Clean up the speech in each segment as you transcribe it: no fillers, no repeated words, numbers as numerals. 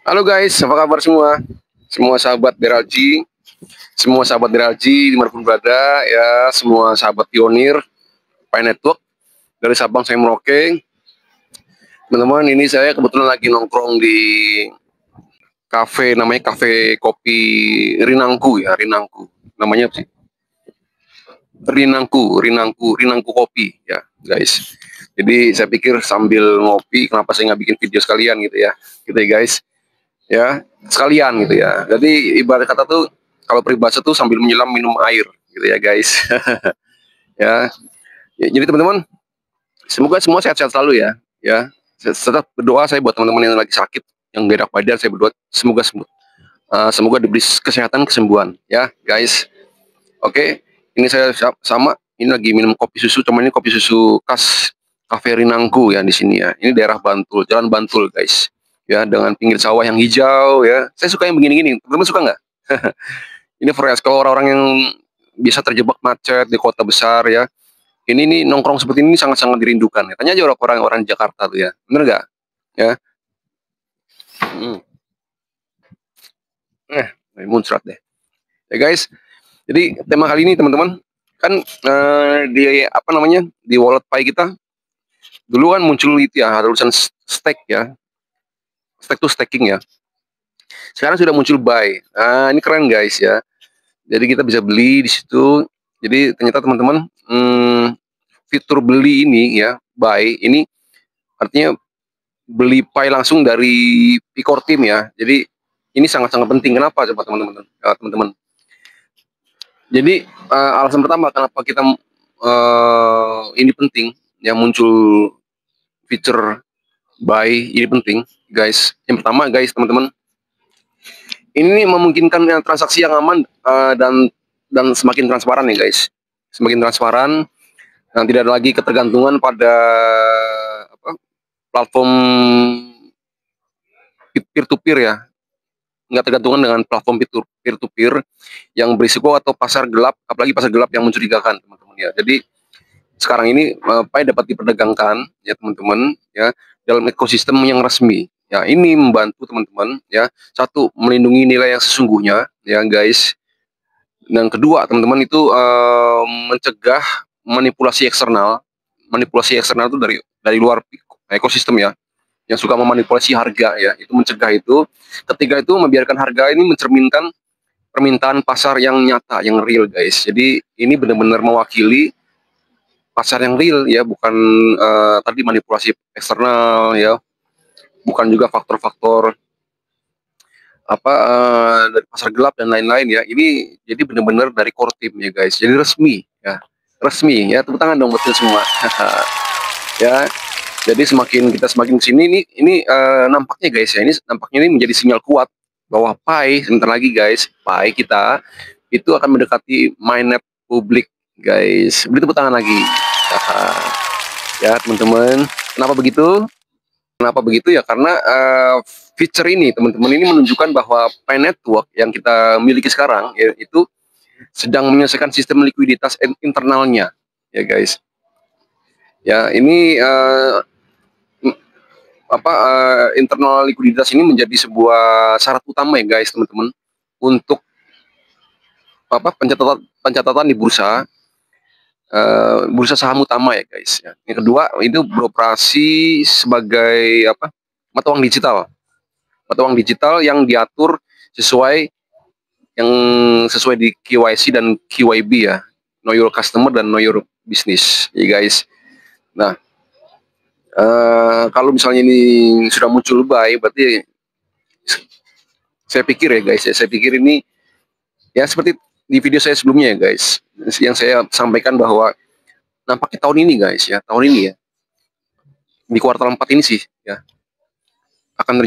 Halo guys, apa kabar semua? Semua sahabat Beralji, semua sahabat Beralji dimanapun berada, ya semua sahabat pionir Pi Network dari Sabang sampai Merauke. Teman-teman, ini saya kebetulan lagi nongkrong di kafe, namanya Kafe Kopi Rinangku ya, Rinangku. Namanya apa sih? Rinangku Kopi ya guys. Jadi saya pikir sambil ngopi, kenapa saya nggak bikin video sekalian gitu ya guys. Ya sekalian gitu ya. Jadi ibarat kata tuh kalau peribahasa tuh sambil menyelam minum air gitu ya guys. ya. Jadi teman-teman, semoga semua sehat-sehat selalu ya. Ya, tetap berdoa saya buat teman-teman yang lagi sakit, yang gak enak badan, saya berdoa semoga sembuh. Semoga diberi kesehatan, kesembuhan ya guys. Oke, ini saya sama ini lagi minum kopi susu, cuman ini kopi susu khas Cafe Rinangku ya di sini ya. Ini daerah Bantul, Jalan Bantul guys. Ya, dengan pinggir sawah yang hijau ya. Saya suka yang begini-gini. Teman-teman suka nggak? Ini fresh kalau orang-orang yang bisa terjebak macet di kota besar ya. Ini nih nongkrong seperti ini sangat-sangat dirindukan. Ya. Tanya aja orang-orang di Jakarta tuh ya. Bener nggak? Ya. Hmm. Muncrat deh. Ya guys. Jadi tema kali ini teman-teman kan di apa namanya di wallet Pi kita dulu kan muncul itu ya ada tulisan stake ya, stake to staking ya. Sekarang sudah muncul buy. Nah ini keren guys ya. Jadi kita bisa beli di situ. Jadi ternyata teman-teman fitur beli ini ya buy ini artinya beli Pi langsung dari Picor Team ya. Jadi ini sangat-sangat penting. Kenapa coba teman-teman? Ya, teman-teman. Jadi alasan pertama kenapa kita ini penting yang muncul fitur buy ini penting guys. Yang pertama guys teman-teman, ini memungkinkan transaksi yang aman dan semakin transparan ya guys, semakin transparan dan tidak ada lagi ketergantungan pada apa, platform peer to peer ya, nggak tergantungan dengan platform peer to peer yang berisiko atau pasar gelap, apalagi pasar gelap yang mencurigakan teman-teman ya. Jadi sekarang ini Pi dapat diperdagangkan ya teman-teman ya dalam ekosistem yang resmi ya. Ini membantu teman-teman ya, satu melindungi nilai yang sesungguhnya ya guys, dan kedua teman-teman itu mencegah manipulasi eksternal itu dari luar ekosistem ya, yang suka memanipulasi harga ya, itu mencegah itu. Ketiga itu membiarkan harga ini mencerminkan permintaan pasar yang nyata, yang real guys. Jadi ini benar-benar mewakili pasar yang real ya, bukan tadi manipulasi eksternal ya, bukan juga faktor-faktor apa dari pasar gelap dan lain-lain ya. Ini jadi benar-benar dari core team ya guys. Jadi resmi ya, resmi ya. Tepuk tangan dong buat semua. ya. Jadi semakin kesini ini nampaknya guys ya, ini nampaknya ini menjadi sinyal kuat bahwa Pi sebentar lagi guys, Pi kita itu akan mendekati mainnet publik guys. Beri tepuk tangan lagi. Ya teman-teman, kenapa begitu? Kenapa begitu ya? Karena feature ini teman-teman ini menunjukkan bahwa Pi Network yang kita miliki sekarang ya, itu sedang menyelesaikan sistem likuiditas internalnya ya guys. Ya ini internal likuiditas ini menjadi sebuah syarat utama ya guys teman-teman untuk pencatatan di bursa bursa saham utama ya guys ya. Yang kedua itu beroperasi sebagai mata uang digital yang diatur sesuai di KYC dan KYB ya, know your customer dan know your business ya guys. Nah kalau misalnya ini sudah muncul buy, berarti saya pikir ya guys ya, saya pikir ini ya seperti di video saya sebelumnya ya guys, yang saya sampaikan bahwa nampaknya tahun ini guys ya, tahun ini ya, di kuartal 4 ini sih ya, akan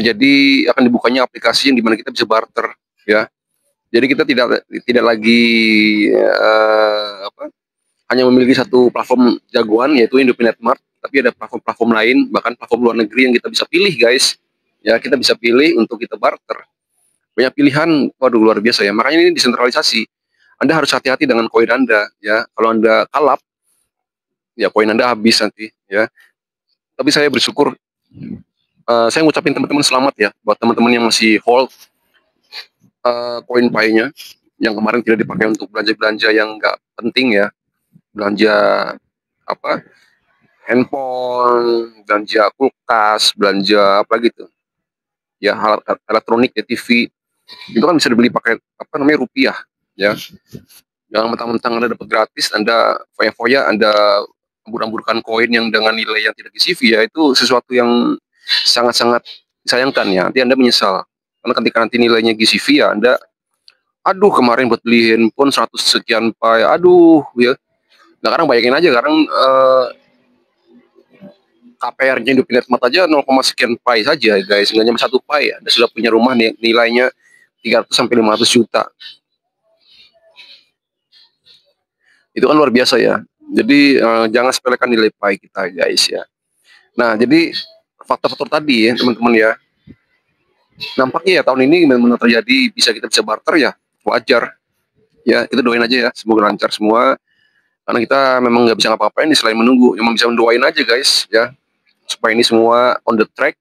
dibukanya aplikasi yang dimana kita bisa barter ya. Jadi kita tidak lagi hanya memiliki satu platform jagoan yaitu Indomaret Mart, tapi ada platform-platform lain, bahkan platform luar negeri yang kita bisa pilih guys. Ya, kita bisa pilih untuk kita barter. Banyak pilihan, waduh luar biasa ya. Makanya ini desentralisasi. Anda harus hati-hati dengan koin Anda ya. Kalau Anda kalap, ya koin Anda habis nanti ya. Tapi saya bersyukur Saya ngucapin teman-teman selamat ya buat teman-teman yang masih hold koin Pi-nya yang kemarin tidak dipakai untuk belanja-belanja yang nggak penting ya, belanja apa, handphone, belanja kulkas, belanja apa gitu ya, hal elektronik ya, TV itu kan bisa dibeli pakai apa namanya, rupiah ya. Jangan mentang-mentang Anda dapat gratis, Anda foya-foya, Anda ambur-amburkan koin yang dengan nilai yang tidak di CV ya, itu sesuatu yang sangat-sangat disayangkan ya. Nanti Anda menyesal. Karena ketika nanti nilainya di CV ya, Anda, aduh kemarin buat beli handphone 100 sekian pai, aduh ya. Nah sekarang bayangin aja, sekarang KPR-nya Indomaret aja 0, sekian pai saja guys, nggak nyampe 1 pai ya. Anda sudah punya rumah nih, nilainya 300 sampai 500 juta. Itu kan luar biasa ya. Jadi jangan sepelekan nilai pai kita guys ya. Nah jadi faktor-faktor tadi ya teman-teman ya, nampaknya ya tahun ini benar-benar terjadi, kita bisa barter ya, wajar ya, kita doain aja ya, semoga lancar semua, karena kita memang nggak bisa ngapa-ngapain selain menunggu, cuma bisa mendoain aja guys ya, supaya ini semua on the track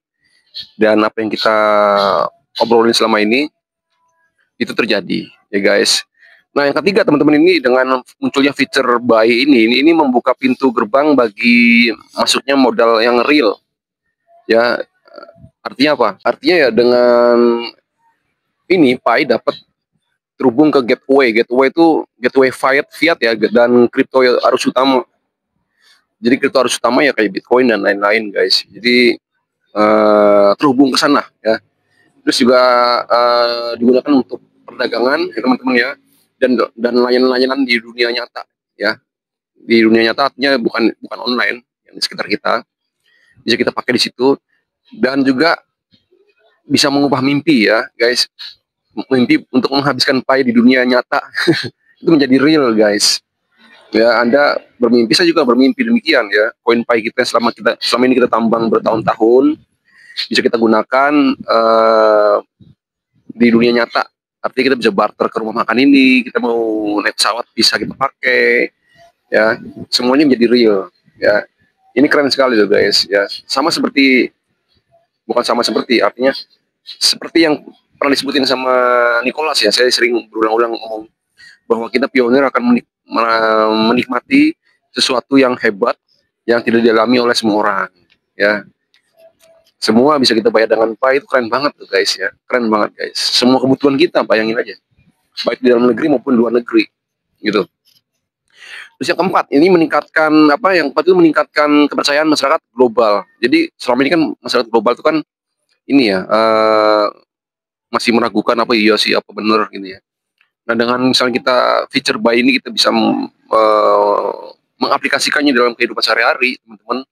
dan apa yang kita obrolin selama ini itu terjadi ya guys. Nah yang ketiga teman-teman, ini dengan munculnya fitur buy ini membuka pintu gerbang bagi masuknya modal yang real ya. Artinya apa? Artinya ya dengan ini Pi dapat terhubung ke gateway. Gateway itu gateway fiat ya, dan kripto arus utama. Jadi kripto arus utama ya kayak Bitcoin dan lain-lain guys. Jadi terhubung ke sana ya. Terus juga digunakan untuk perdagangan ya teman-teman ya, dan layanan-layanan di dunia nyata ya. Di dunia nyata artinya bukan online yang di sekitar kita. Bisa kita pakai di situ, dan juga bisa mengubah mimpi ya guys. Mimpi untuk menghabiskan pai di dunia nyata itu menjadi real guys ya. Anda bermimpi, saya juga bermimpi demikian ya. Koin pai kita selama ini kita tambang bertahun-tahun bisa kita gunakan di dunia nyata. Artinya kita bisa barter ke rumah makan ini, kita mau naik pesawat bisa kita pakai ya, semuanya menjadi real ya. Ini keren sekali loh guys ya. Artinya seperti yang pernah disebutin sama Nicholas ya, saya sering berulang-ulang ngomong bahwa kita pionir akan menikmati sesuatu yang hebat yang tidak dialami oleh semua orang ya. Semua bisa kita bayar dengan Pi, itu keren banget tuh guys ya, keren banget guys. Semua kebutuhan kita bayangin aja, baik di dalam negeri maupun luar negeri gitu. Terus yang keempat, ini meningkatkan apa? Yang keempat itu meningkatkan kepercayaan masyarakat global. Jadi selama ini kan masyarakat global itu kan ini ya, masih meragukan apa iya sih, apa bener gitu ya. Nah dengan misalnya kita feature buy ini, kita bisa mengaplikasikannya dalam kehidupan sehari-hari teman-teman.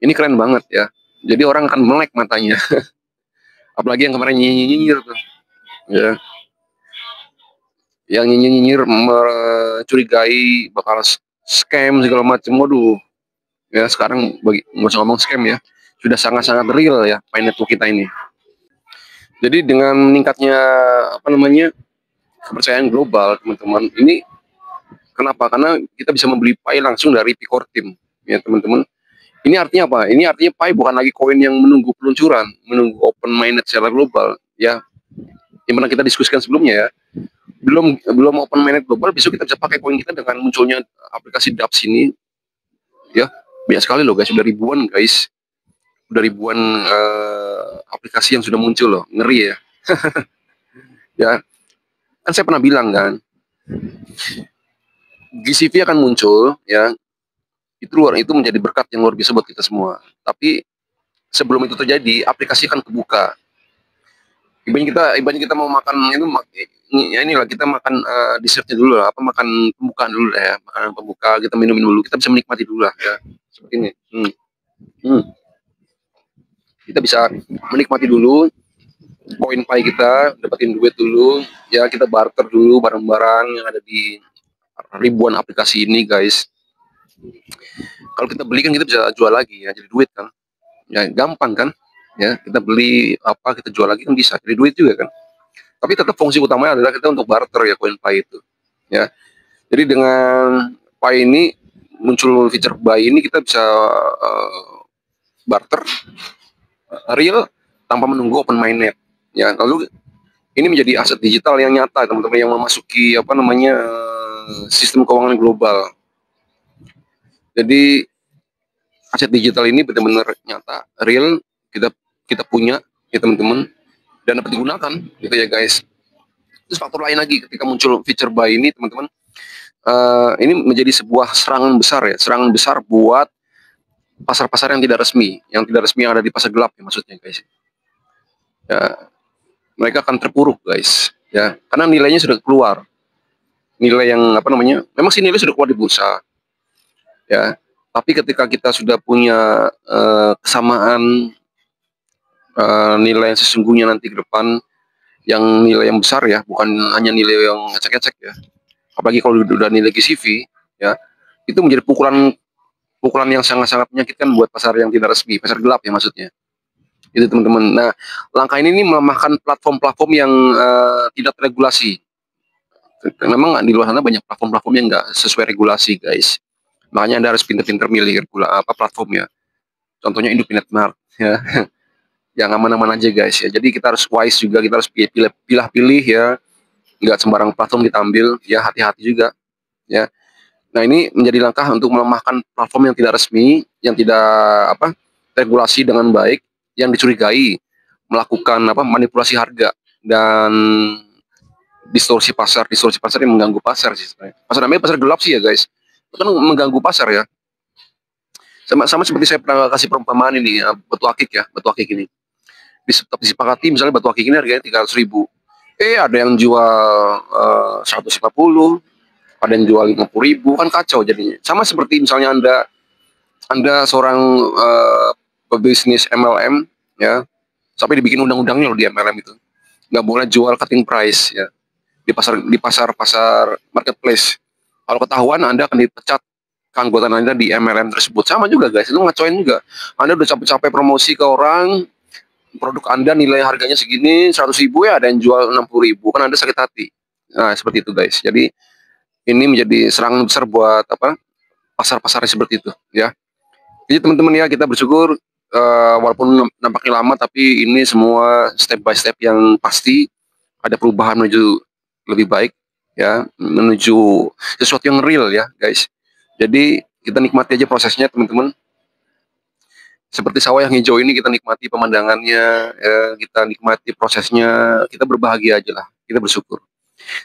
Ini keren banget ya. Jadi orang akan melek matanya. Apalagi yang kemarin nyinyir tuh ya, yang nyinyir mencurigai bakal scam segala macam. Waduh ya, sekarang nggak usah ngomong scam ya, sudah sangat-sangat real ya Pi Network kita ini. Jadi dengan meningkatnya apa namanya, kepercayaan global teman-teman, ini kenapa? Karena kita bisa membeli Pi langsung dari Picor Team ya teman-teman. Ini artinya apa? Ini artinya Pi bukan lagi koin yang menunggu peluncuran, menunggu open mainnet secara global ya. Yang pernah kita diskusikan sebelumnya ya. Belum open mainnet global, besok kita bisa pakai koin kita dengan munculnya aplikasi dApps ini ya. Banyak sekali loh guys, udah ribuan guys. Udah ribuan aplikasi yang sudah muncul loh, ngeri ya. Ya, kan saya pernah bilang kan, GCV akan muncul ya. Itu menjadi berkat yang luar biasa buat kita semua. Tapi sebelum itu terjadi, aplikasi akan kebuka. Ibaratnya kita mau makan itu, ya inilah kita makan dessertnya dulu lah, apa, makan pembukaan dulu lah ya, makanan pembuka, kita minum dulu, kita bisa menikmati dulu lah ya, seperti ini. Kita bisa menikmati dulu koin Pi kita, dapetin duit dulu ya, kita barter dulu barang-barang yang ada di ribuan aplikasi ini guys. Kalau kita beli kan kita bisa jual lagi ya, jadi duit kan ya, gampang kan ya. Kita beli apa, kita jual lagi kan bisa jadi duit juga kan. Tapi tetap fungsi utamanya adalah kita untuk barter ya, koin Pi itu ya. Jadi dengan Pi ini muncul fitur buy ini, kita bisa barter real tanpa menunggu open mainnet. Ya, lalu ini menjadi aset digital yang nyata, teman-teman, yang memasuki apa namanya sistem keuangan global. Jadi aset digital ini benar-benar nyata, real, kita kita punya ya teman-teman, dan dapat digunakan gitu ya guys. Terus faktor lain lagi ketika muncul feature buy ini teman-teman, ini menjadi sebuah serangan besar ya, serangan besar buat pasar-pasar yang tidak resmi, yang ada di pasar gelap ya maksudnya guys. Ya, mereka akan terpuruk guys ya, karena nilainya sudah keluar, nilai yang apa namanya, memang sih nilai sudah keluar di bursa ya, tapi ketika kita sudah punya kesamaan nilai yang sesungguhnya nanti ke depan, yang nilai yang besar ya, bukan hanya nilai yang ecek-ecek ya, apalagi kalau udah nilai GCV ya, itu menjadi pukulan yang sangat-sangat menyakitkan buat pasar yang tidak resmi, pasar gelap ya maksudnya. Itu teman-teman. Nah, langkah ini melemahkan platform-platform yang tidak regulasi. Memang di luar sana banyak platform-platform yang nggak sesuai regulasi, guys. Makanya Anda harus pintar-pintar milih platformnya. Contohnya Indomaret Mart, ya. Yang aman-aman aja, guys ya. Jadi kita harus wise juga, kita harus pilih-pilih ya. Nggak sembarang platform kita ambil, ya hati-hati juga, ya. Nah, ini menjadi langkah untuk melemahkan platform yang tidak resmi, yang tidak regulasi dengan baik, yang dicurigai melakukan manipulasi harga dan distorsi pasar yang mengganggu pasar sih sebenarnya. Pasar namanya pasar gelap sih ya guys. Itu kan mengganggu pasar ya. Sama seperti saya pernah kasih perumpamaan ini ya, batu akik ya, batu akik ini. Disepakati misalnya batu akik ini harganya 300.000. Ada yang jual 150, ada yang jual 50.000, kan kacau jadinya. Sama seperti misalnya Anda seorang pebisnis MLM ya, sampai dibikin undang-undangnya loh di MLM itu. Nggak boleh jual cutting price ya di pasar marketplace. Kalau ketahuan Anda akan dipecat keanggotaan Anda di MLM tersebut. Sama juga guys, itu ngacoin juga. Anda udah capek-capek promosi ke orang, produk Anda nilai harganya segini 100.000 ya, ada yang jual 60.000, kan Anda sakit hati. Nah seperti itu guys. Jadi ini menjadi serangan besar buat pasar-pasar seperti itu ya. Jadi teman-teman ya, kita bersyukur walaupun nampaknya lama, tapi ini semua step by step yang pasti ada perubahan menuju lebih baik ya, menuju sesuatu yang real ya guys. Jadi kita nikmati aja prosesnya teman-teman. Seperti sawah yang hijau ini, kita nikmati pemandangannya ya, kita nikmati prosesnya, kita berbahagia aja lah, kita bersyukur.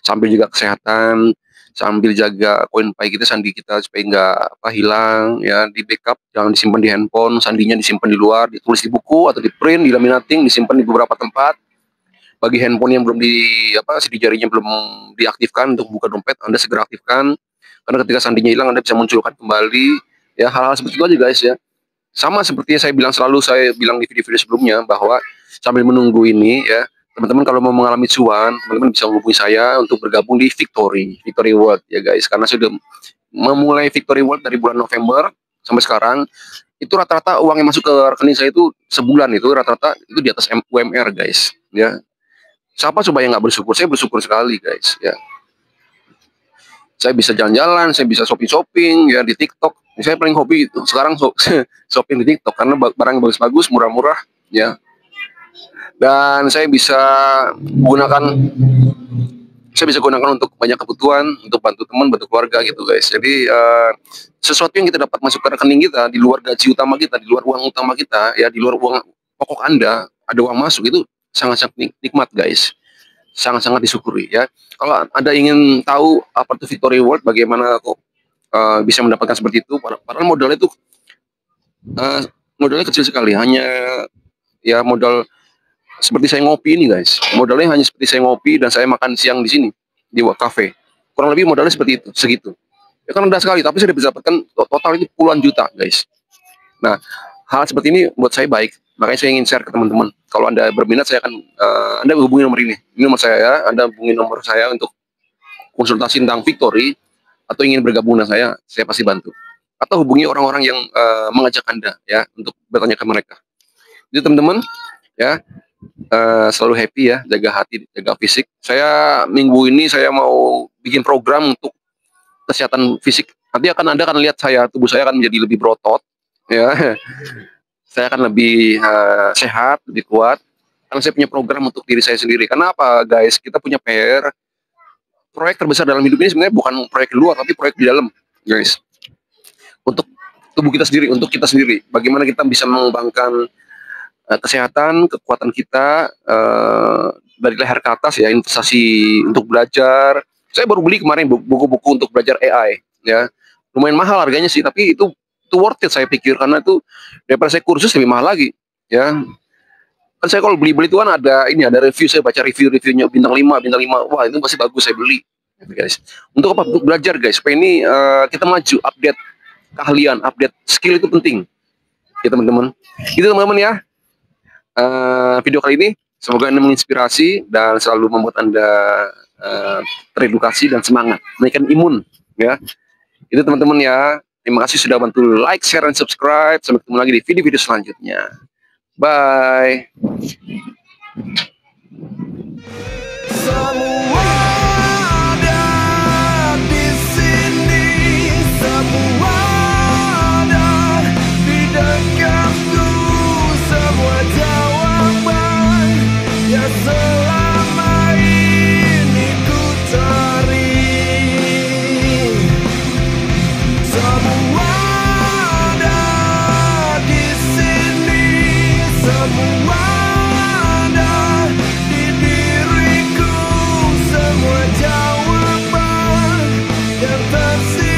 Sambil juga kesehatan, sambil jaga koin pai kita, sandi kita supaya nggak hilang ya, di backup, jangan disimpan di handphone, sandinya disimpan di luar, ditulis di buku atau di print, di laminating, disimpan di beberapa tempat. Bagi handphone yang belum sidik jarinya belum diaktifkan untuk buka dompet, Anda segera aktifkan, karena ketika sandinya hilang Anda bisa munculkan kembali ya. Hal-hal seperti itu aja guys ya. Sama seperti saya bilang di video-video sebelumnya, bahwa sambil menunggu ini ya, teman-teman kalau mau mengalami cuan, teman-teman bisa menghubungi saya untuk bergabung di Victory World ya guys, karena sudah memulai Victory World dari bulan November sampai sekarang. Itu rata-rata uang yang masuk ke rekening saya itu sebulan itu rata-rata itu di atas UMR guys ya. Siapa coba yang nggak bersyukur? Saya bersyukur sekali guys ya. Saya bisa jalan-jalan, saya bisa shopping-shopping ya di TikTok. Saya paling hobi itu sekarang shopping di TikTok, karena barang bagus-bagus, murah-murah ya. Dan saya bisa gunakan untuk banyak kebutuhan, untuk bantu teman, bantu keluarga gitu guys. Jadi sesuatu yang kita dapat masuk ke rekening kita di luar gaji utama kita, di luar uang utama kita ya, di luar uang pokok Anda, ada uang masuk, itu sangat-sangat nikmat guys, sangat-sangat disyukuri ya. Kalau Anda ingin tahu apa itu Victory World, bagaimana kok bisa mendapatkan seperti itu, padahal modalnya itu modalnya kecil sekali, hanya ya modal seperti saya ngopi ini guys, modalnya hanya seperti saya ngopi dan saya makan siang di sini di cafe, kurang lebih modalnya seperti itu, segitu ya, kan rendah sekali, tapi saya bisa dapatkan total itu puluhan juta guys. Nah, hal seperti ini buat saya baik, makanya saya ingin share ke teman-teman. Kalau Anda berminat, saya akan Anda hubungi nomor ini nomor saya ya. Anda hubungi nomor saya untuk konsultasi tentang Victory, atau ingin bergabung dengan saya pasti bantu. Atau hubungi orang-orang yang mengajak Anda ya untuk bertanya ke mereka. Jadi teman-teman ya, selalu happy ya, jaga hati, jaga fisik. Saya minggu ini saya mau bikin program untuk kesehatan fisik. Nanti Anda akan lihat tubuh saya akan menjadi lebih berotot ya. saya akan lebih sehat, lebih kuat. Karena saya punya program untuk diri saya sendiri. Karena apa, guys? Kita punya PR. Proyek terbesar dalam hidup ini sebenarnya bukan proyek di luar, tapi proyek di dalam, guys. Untuk tubuh kita sendiri, untuk kita sendiri. Bagaimana kita bisa mengembangkan kesehatan, kekuatan kita dari leher ke atas ya, investasi untuk belajar. Saya baru beli kemarin buku-buku untuk belajar AI ya. Lumayan mahal harganya sih, tapi itu worth it saya pikir, karena itu daripada saya kursus lebih mahal lagi ya. Kan saya kalau beli-beli itu kan ada ini, ada review, saya baca review-reviewnya bintang 5, wah itu pasti bagus, saya beli guys. Untuk apa? Untuk belajar guys, supaya ini kita maju, update keahlian, update skill itu penting ya teman-teman. Itu teman-teman ya, video kali ini semoga ini menginspirasi dan selalu membuat Anda teredukasi dan semangat, menaikkan imun ya. Itu teman-teman ya. Terima kasih sudah bantu like, share, dan subscribe. Sampai ketemu lagi di video-video selanjutnya. Bye. Semua ada di sini, semua ada di dekatku, semua jawaban yang selama ini ku cari. Semua ada di sini, semua ada di diriku, semua jawaban yang tersisa.